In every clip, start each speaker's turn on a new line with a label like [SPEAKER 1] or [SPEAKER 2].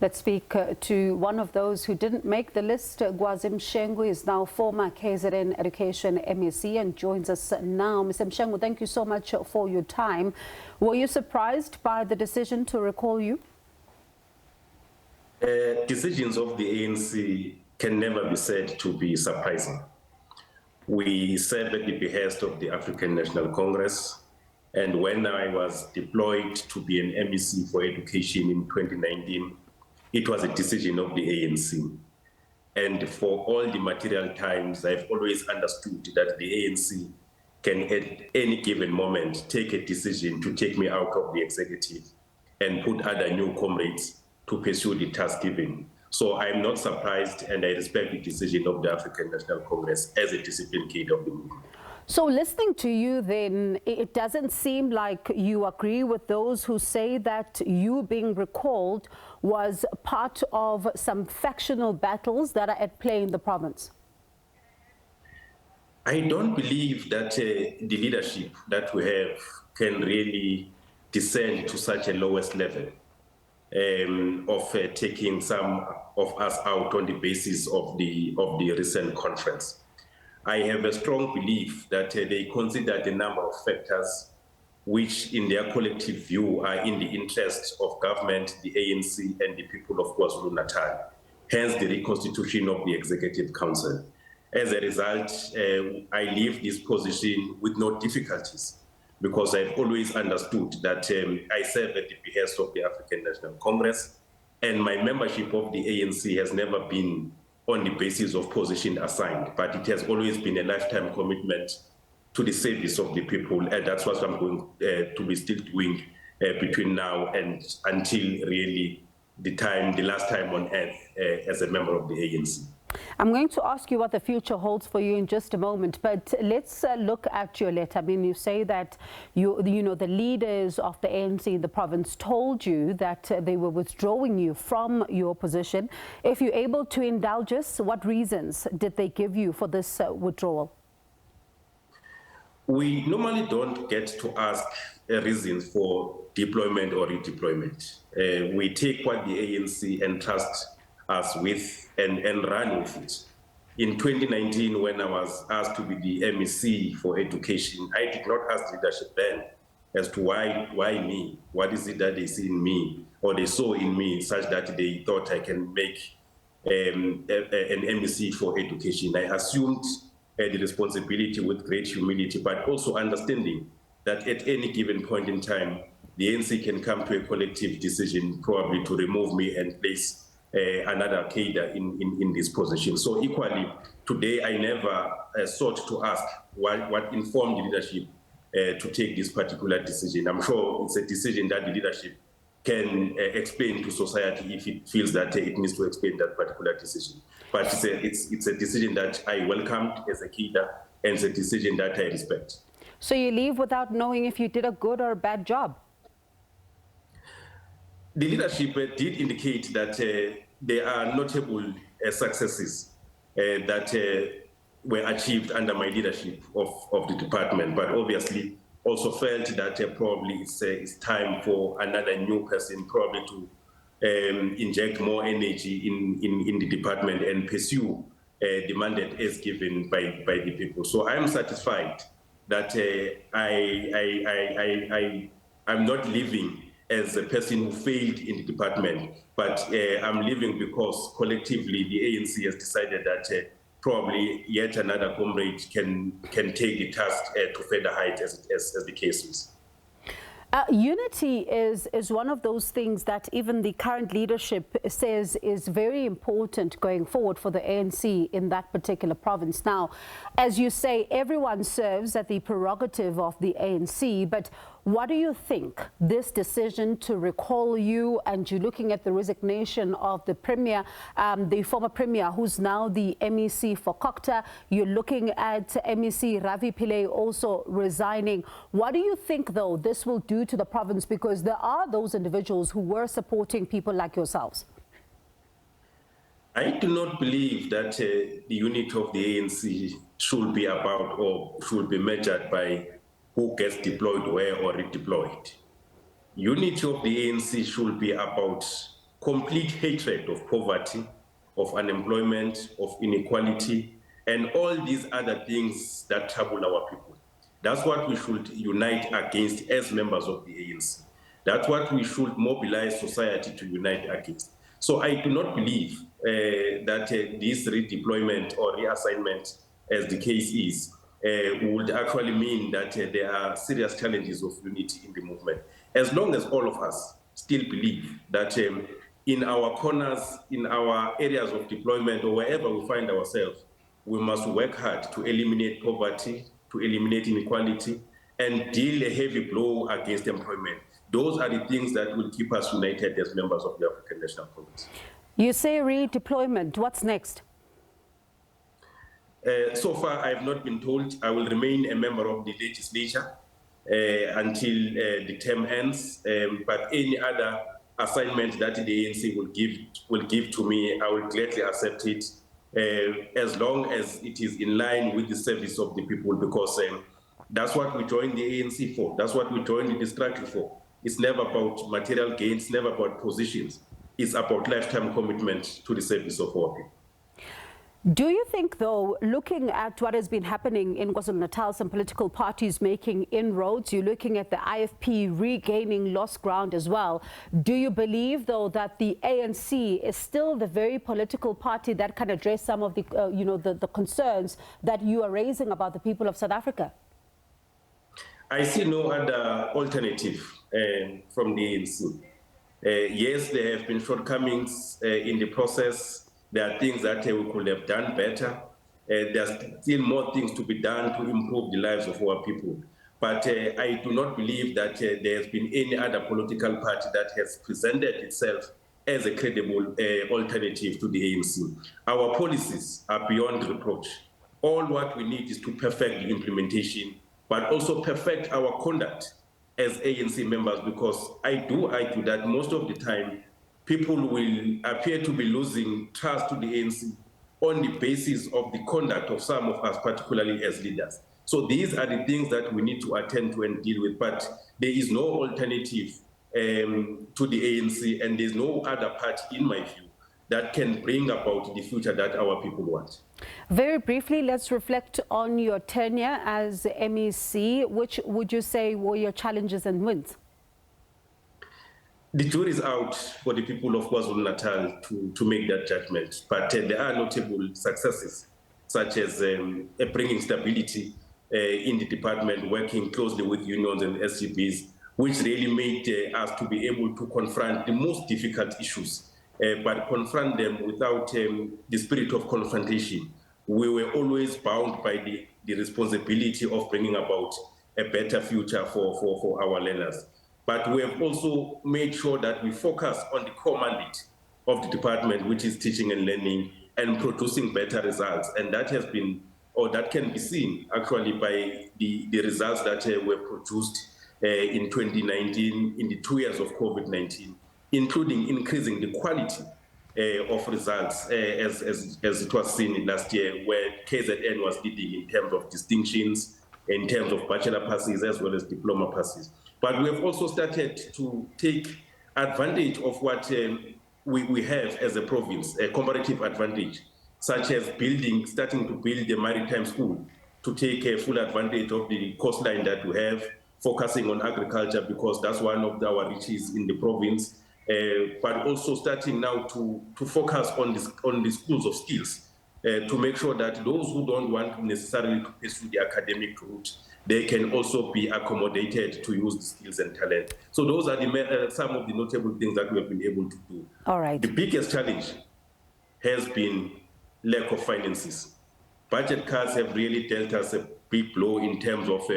[SPEAKER 1] Let's speak to one of those who didn't make the list. Kwazi Mshengu is now former KZN Education MEC and joins us now. Mr. Mshengu, thank you so much for your time. Were you surprised by the decision to recall you?
[SPEAKER 2] Decisions of the ANC can never be said to be surprising. We serve at the behest of the African National Congress, and when I was deployed to be an MEC for education in 2019, it was a decision of the ANC. And for all the material times, I've always understood that the ANC can at any given moment take a decision to take me out of the executive and put other new comrades to pursue the task given. So I'm not surprised, and I respect the decision of the African National Congress as a disciplined kid of the movement.
[SPEAKER 1] So listening to you then, it doesn't seem like you agree with those who say that you being recalled was part of some factional battles that are at play in the province.
[SPEAKER 2] I don't believe that the leadership that we have can really descend to such a lowest level of taking some of us out on the basis of the recent conference. I have a strong belief that they considered a number of factors which in their collective view are in the interest of government, the ANC and the people of KwaZulu-Natal, hence the reconstitution of the Executive Council. As a result, I leave this position with no difficulties because I've always understood that I serve at the behest of the African National Congress, and my membership of the ANC has never been on the basis of position assigned, but it has always been a lifetime commitment to the service of the people, and that's what I'm going to be still doing between now and until really the last time on earth as a member of the ANC.
[SPEAKER 1] I'm going to ask you what the future holds for you in just a moment, but let's look at your letter. I mean, you say that the leaders of the ANC in the province told you that they were withdrawing you from your position. If you're able to indulge us, what reasons did they give you for this withdrawal?
[SPEAKER 2] We normally don't get to ask reasons for deployment or redeployment. We take what the ANC entrusts us with and run with it. In 2019, when I was asked to be the MEC for education, I did not ask leadership then as to why me? What is it that they see in me or they saw in me such that they thought I can make an MEC for education? I assumed the responsibility with great humility, but also understanding that at any given point in time, the ANC can come to a collective decision probably to remove me and place another cadre in this position. So equally, today I never sought to ask what informed the leadership to take this particular decision. I'm sure it's a decision that the leadership can explain to society if it feels that it needs to explain that particular decision. But it's a decision that I welcomed as a cadre, and it's a decision that I respect.
[SPEAKER 1] So you leave without knowing if you did a good or a bad job?
[SPEAKER 2] The leadership did indicate that there are notable successes that were achieved under my leadership of the department, but obviously also felt that probably it's time for another new person probably to inject more energy in the department and pursue the mandate as given by the people. So I'm satisfied that I'm not leaving as a person who failed in the department, but I'm leaving because collectively the ANC has decided that probably yet another comrade can take the task to further height as the case is.
[SPEAKER 1] Unity is one of those things that even the current leadership says is very important going forward for the ANC in that particular province. Now, as you say, everyone serves at the prerogative of the ANC, but what do you think this decision to recall you, and you're looking at the resignation of the Premier, the former Premier, who's now the MEC for Kokta, you're looking at MEC Ravi Pillay also resigning. What do you think, though, this will do to the province? Because there are those individuals who were supporting people like yourselves.
[SPEAKER 2] I do not believe that the unity of the ANC should be about or should be measured by who gets deployed where or redeployed. Unity of the ANC should be about complete hatred of poverty, of unemployment, of inequality, and all these other things that trouble our people. That's what we should unite against as members of the ANC. That's what we should mobilize society to unite against. So I do not believe that this redeployment or reassignment, as the case is, would actually mean that there are serious challenges of unity in the movement. As long as all of us still believe that in our corners, in our areas of deployment, or wherever we find ourselves, we must work hard to eliminate poverty, to eliminate inequality, and deal a heavy blow against employment. Those are the things that will keep us united as members of the African National Congress.
[SPEAKER 1] You say redeployment. What's next?
[SPEAKER 2] So far, I have not been told. I will remain a member of the legislature until the term ends. But any other assignment that the ANC will give to me, I will gladly accept it, as long as it is in line with the service of the people, because that's what we joined the ANC for. That's what we joined the struggle for. It's never about material gains, it's never about positions. It's about lifetime commitment to the service of our people.
[SPEAKER 1] Do you think, though, looking at what has been happening in KwaZulu-Natal, some political parties making inroads, you're looking at the IFP regaining lost ground as well. Do you believe, though, that the ANC is still the very political party that can address some of the, the concerns that you are raising about the people of South Africa?
[SPEAKER 2] I see no other alternative from the ANC. Yes, there have been shortcomings in the process. There are things that we could have done better. There's still more things to be done to improve the lives of our people. But I do not believe that there has been any other political party that has presented itself as a credible alternative to the ANC. Our policies are beyond reproach. All what we need is to perfect the implementation, but also perfect our conduct as ANC members, because I do argue that most of the time, people will appear to be losing trust to the ANC on the basis of the conduct of some of us, particularly as leaders. So these are the things that we need to attend to and deal with, but there is no alternative to the ANC, and there's no other party, in my view, that can bring about the future that our people want.
[SPEAKER 1] Very briefly, let's reflect on your tenure as MEC. Which would you say were your challenges and wins?
[SPEAKER 2] The jury is out for the people of KwaZulu-Natal to make that judgment, but there are notable successes, such as bringing stability in the department, working closely with unions and SGBs, which really made us to be able to confront the most difficult issues, but confront them without the spirit of confrontation. We were always bound by the responsibility of bringing about a better future for our learners. But we have also made sure that we focus on the core mandate of the department, which is teaching and learning and producing better results. And that has been, or that can be seen actually by the results that were produced in 2019, in the 2 years of COVID-19, including increasing the quality of results as it was seen last year, where KZN was leading in terms of distinctions, in terms of bachelor passes as well as diploma passes. But we have also started to take advantage of what we have as a province, a comparative advantage, such as starting to build a maritime school to take a full advantage of the coastline that we have, focusing on agriculture because that's one of our riches in the province, but also starting now to focus on the schools of skills to make sure that those who don't want necessarily to pursue the academic route, they can also be accommodated to use the skills and talent. So those are some of the notable things that we have been able to do.
[SPEAKER 1] All right.
[SPEAKER 2] The biggest challenge has been lack of finances. Budget cuts have really dealt us a big blow in terms of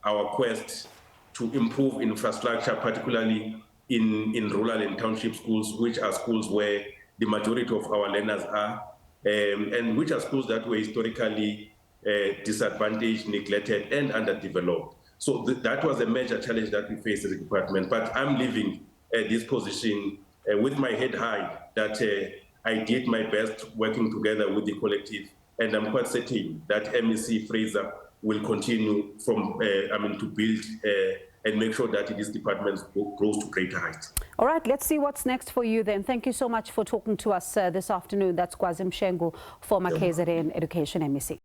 [SPEAKER 2] our quest to improve infrastructure, particularly in rural and township schools, which are schools where the majority of our learners are, and which are schools that were historically disadvantaged, neglected, and underdeveloped. So that was a major challenge that we faced as a department. But I'm leaving this position with my head high that I did my best working together with the collective, and I'm quite certain that MEC Fraser will continue to build and make sure that this department grows to greater heights.
[SPEAKER 1] All right, let's see what's next for you then. Thank you so much for talking to us this afternoon. That's Kwazi Mshengu, former KZN Education MEC.